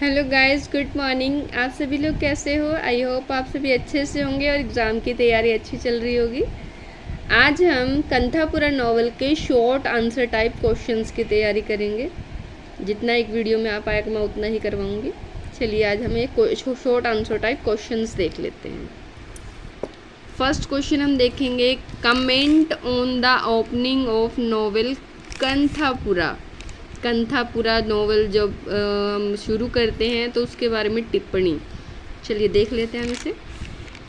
Hello guys, good morning. आप सभी लोग कैसे हो? आई होप आप सभी अच्छे से होंगे और एग्ज़ाम की तैयारी अच्छी चल रही होगी। आज हम कंथापुरा नॉवल के शॉर्ट आंसर टाइप क्वेश्चंस की तैयारी करेंगे। जितना एक वीडियो में आ पाएगा मैं उतना ही करवाऊंगी। चलिए आज हम एक शॉर्ट आंसर टाइप क्वेश्चंस देख लेते हैं। फर्स्ट क्वेश्चन हम देखेंगे, comment on the opening of novel Kanthapura. Kanthapura novel जब हम शुरू करते हैं तो उसके बारे में टिप्पणी। चलिए देख लेते हैं हम इसे।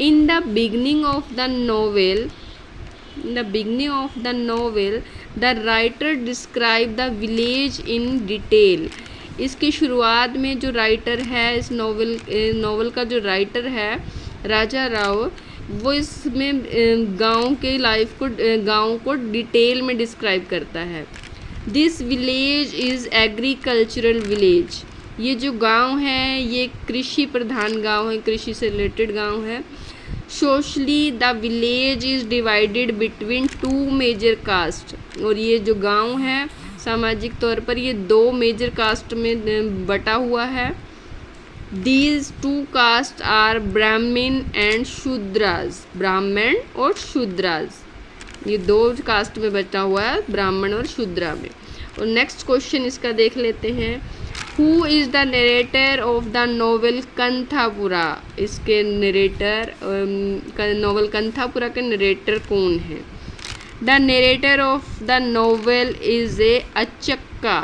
In the beginning of the novel the writer describe the village in detail. इसकी शुरुआत में जो राइटर है, इस नॉवल का जो राइटर है राजा राव, वो इसमें गांव के लाइफ को गांव को डिटेल में डिस्क्राइब करता है। This village is agricultural village. ये जो गांव है ये कृषि प्रधान गांव है, कृषि से रिलेटेड गांव है। Socially the village is divided between two major caste. और ये जो गांव है सामाजिक तौर पर ये दो मेजर कास्ट में बटा हुआ है। दीज टू कास्ट आर ब्राह्मण एंड शूद्रास। ब्राह्मण और शूद्रास, ये दो कास्ट में बचा हुआ है, ब्राह्मण और शूद्रा में। और नेक्स्ट क्वेश्चन इसका देख लेते हैं। Who is the narrator of the novel Kanthapura. इसके नरेटर, नॉवल कंथापुरा के नरेटर कौन है? The narrator of the novel is a Achakka.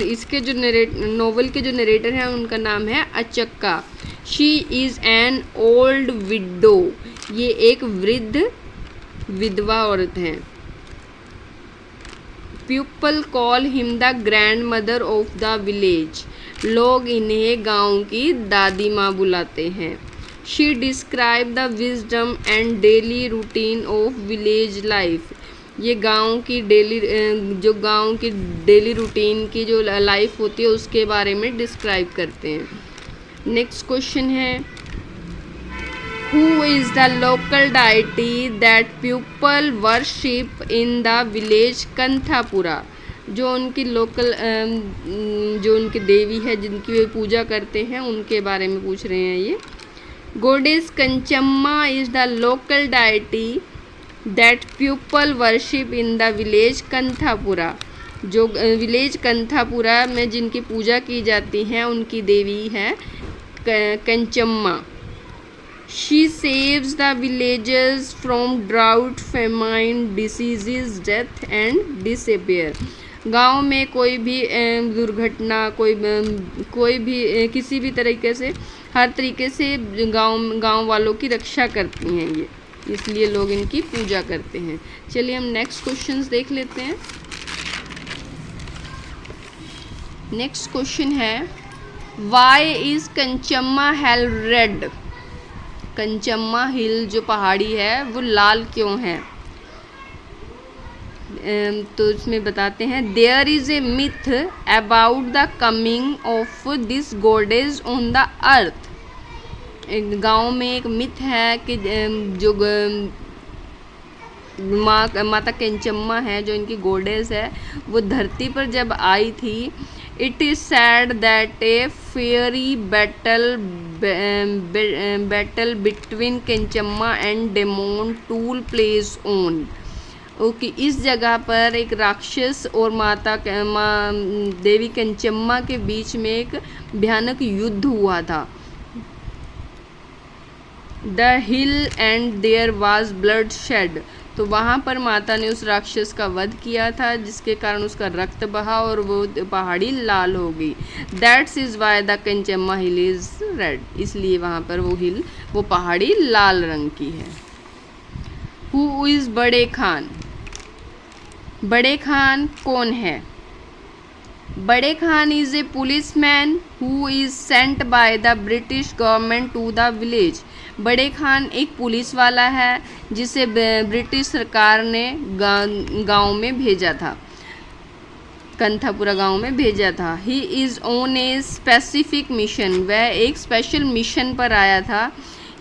इसके जो नॉवल के जो नरेटर हैं उनका नाम है Achakka. She is an old window. ये एक वृद्ध विधवा औरत हैं। People call him the grand mother of the village. लोग इन्हें गांव की दादी माँ बुलाते हैं। She describe the wisdom and daily routine of village life. ये गांव की डेली रूटीन की जो लाइफ होती है उसके बारे में डिस्क्राइब करते हैं। नेक्स्ट क्वेश्चन है, who is the local deity that people worship in the village Kanthapura. जो उनकी जो उनकी देवी है जिनकी वे पूजा करते हैं उनके बारे में पूछ रहे हैं ये। Goddess Kenchamma is the local deity that people worship in the village Kanthapura. जो विलेज कंथापुरा में जिनकी पूजा की जाती है उनकी देवी है कंचम्मा। She saves the villagers from drought, famine, diseases, death and disappear. गांव में कोई भी दुर्घटना, कोई भी किसी भी तरीके से, हर तरीके से गांव वालों की रक्षा करती हैं ये, इसलिए लोग इनकी पूजा करते हैं। चलिए हम नेक्स्ट क्वेश्चंस देख लेते हैं। नेक्स्ट क्वेश्चन है, वाई इज़ कंचम्मा हिल रेड। कंचम्मा हिल जो पहाड़ी है वो लाल क्यों है? तो इसमें बताते हैं, there is a myth about the coming of this goddess on the earth. गांव में एक मिथ है कि जो माता कंचम्मा है, जो इनकी गॉडेस है, वो धरती पर जब आई थी, it is said that a fairy battle between Kenchamma and demon took place on. Okay, इस जगह पर एक राक्षस और देवी कंचम्मा के बीच में एक भयानक युद्ध हुआ था। The hill and there was bloodshed. तो वहाँ पर माता ने उस राक्षस का वध किया था जिसके कारण उसका रक्त बहा और वो पहाड़ी लाल हो गई। That's is why the Kenchamma hill is red. इसलिए वहाँ पर वो पहाड़ी लाल रंग की है। हु इज़ बड़े खान। बड़े खान कौन है? Bade Khan is a policeman who is sent by the British government to the village. Bade Khan एक पुलिस वाला है जिसे ब्रिटिश सरकार ने गांव में भेजा था, कंथापुरा गांव में भेजा था। He is on a specific mission. वह एक स्पेशल मिशन पर आया था।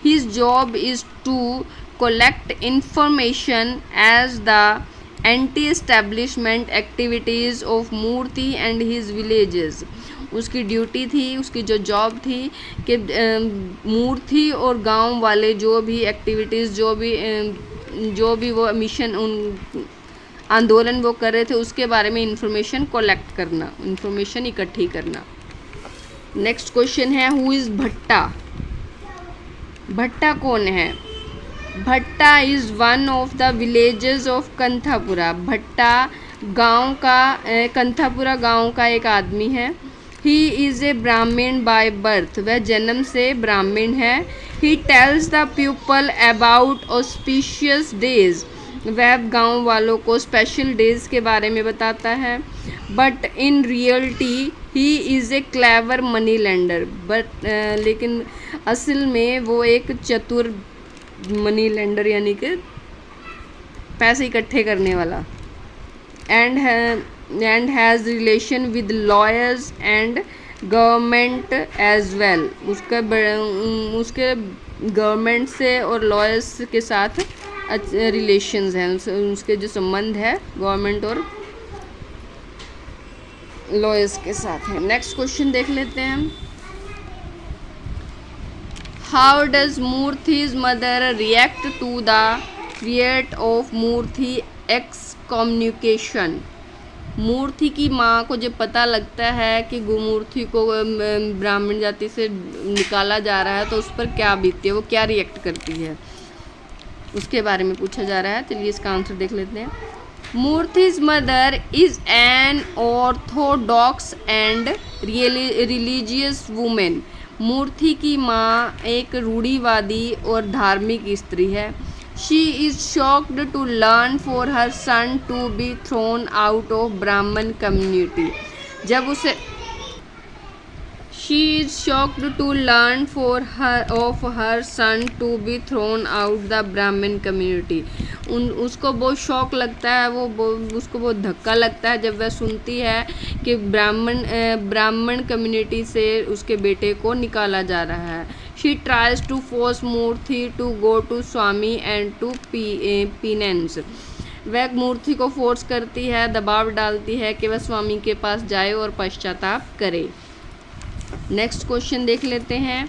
His job is to collect information as the anti establishment activities of Moorthy and his villages. उसकी ड्यूटी थी, उसकी जो जॉब थी कि मूर्ति और गांव वाले जो भी एक्टिविटीज़, जो भी वो मिशन, उन आंदोलन वो कर रहे थे, उसके बारे में इंफॉर्मेशन कलेक्ट करना, इंफॉर्मेशन इकट्ठी करना। नेक्स्ट क्वेश्चन है, हु इज़ भट्टा? भट्टा कौन है? Bhatta is one of the villages of Kanthapura. Bhatta गांव का, कंथापुरा गांव का एक आदमी है। ही इज़ ए ब्राह्मण बाय बर्थ। वह जन्म से ब्राह्मण है। He tells the people about auspicious days. वह गांव वालों को स्पेशल डेज के बारे में बताता है। But in reality he is a clever money lender. लेकिन असल में वो एक चतुर मनी लेंडर, यानी कि पैसे इकट्ठे करने वाला। And has relation with lawyers and government as well. उसके गवर्नमेंट से और लॉयर्स के साथ रिलेशंस हैं, उसके जो संबंध है गवर्नमेंट और लॉयर्स के साथ है। नेक्स्ट क्वेश्चन देख लेते हैं हम। How does Moorthy's mother react to the threat of Moorthy excommunication? Moorthy की माँ को जब पता लगता है कि गुमूर्ति को ब्राह्मण जाति से निकाला जा रहा है तो उस पर क्या बीतती है, वो क्या रिएक्ट करती है, उसके बारे में पूछा जा रहा है। चलिए इसका आंसर देख लेते हैं। Moorthy's mother is an orthodox and religious women. Moorthy की माँ एक रूढ़िवादी और धार्मिक स्त्री है। She is shocked to learn for her son to be thrown out of Brahmin community. जब उसे She is shocked to learn of her son to be thrown out the Brahmin community. उसको बहुत शौक लगता है, उसको बहुत धक्का लगता है जब वह सुनती है कि ब्राह्मण कम्युनिटी से उसके बेटे को निकाला जा रहा है। She tries to force Murthy to go to Swami and to penance. वह मूर्ति को फोर्स करती है, दबाव डालती है कि वह स्वामी के पास जाए और पश्चाताप करे। नेक्स्ट क्वेश्चन देख लेते हैं।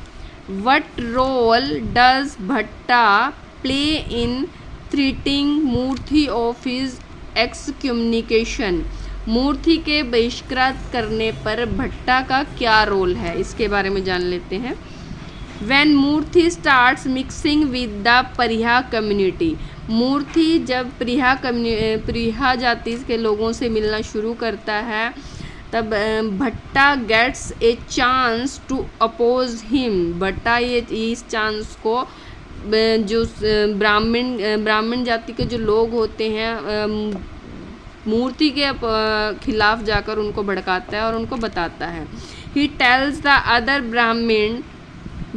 What role does Bhatta play in threatening Moorthy of his excommunication? Moorthy के बहिष्कृत करने पर भट्टा का क्या रोल है, इसके बारे में जान लेते हैं। When Moorthy starts mixing with the pariah community. Moorthy जब परिहा जाति के लोगों से मिलना शुरू करता है तब Bhatta gets a chance to oppose him. Bhatta ये इस चांस को जो ब्राह्मण जाति के जो लोग होते हैं मूर्ति के खिलाफ जाकर उनको भड़काता है और उनको बताता है। He tells the other Brahmin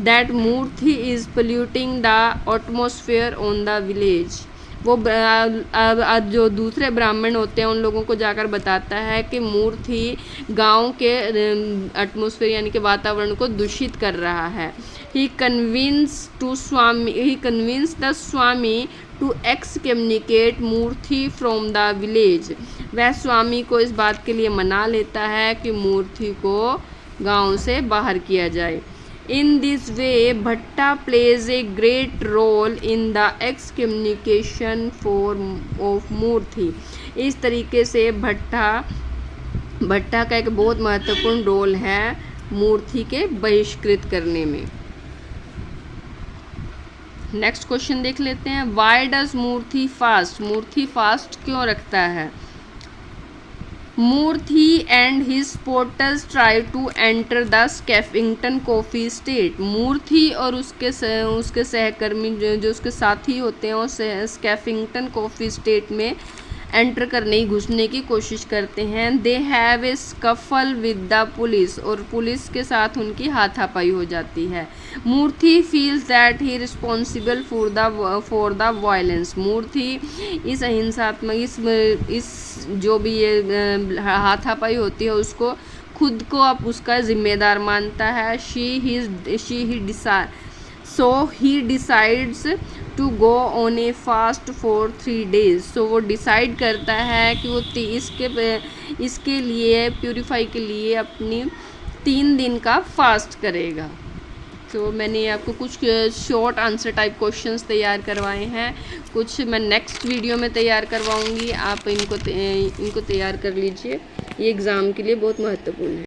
that Moorthy is polluting the atmosphere on the village. वो जो दूसरे ब्राह्मण होते हैं उन लोगों को जाकर बताता है कि मूर्ति गांव के एटमॉस्फेयर यानी कि वातावरण को दूषित कर रहा है। He convince the swami to excommunicate Moorthy from the village. वह स्वामी को इस बात के लिए मना लेता है कि मूर्ति को गांव से बाहर किया जाए। In this way, Bhatta plays a great role in the excommunication of मूर्ति। इस तरीके से भट्टा का एक बहुत महत्वपूर्ण रोल है मूर्ति के बहिष्कृत करने में। नेक्स्ट क्वेश्चन देख लेते हैं। Why does Moorthy fast? Moorthy fast क्यों रखता है? Moorthy and his supporters try to enter the Skeffington coffee estate. Moorthy और उसके सहकर्मी जो उसके साथी होते हैं वो स्कैफिंगटन कॉफ़ी स्टेट में एंटर करने घुसने की कोशिश करते हैं। They have a scuffle with the police और पुलिस के साथ उनकी हाथापाई हो जाती है। Moorthy feels that he responsible for the violence. Moorthy इस अहिंसात्मक इस जो भी ये हाथापाई होती है उसको खुद को अब उसका जिम्मेदार मानता है। He decides to go on a fast for 3 days। So वो डिसाइड करता है कि वो इसके लिए प्यूरीफाई के लिए अपनी 3 दिन का फास्ट करेगा। तो मैंने आपको कुछ शॉर्ट आंसर टाइप क्वेश्चंस तैयार करवाए हैं, कुछ मैं नेक्स्ट वीडियो में तैयार करवाऊंगी। आप इनको तैयार कर लीजिए, ये एग्ज़ाम के लिए बहुत महत्वपूर्ण है।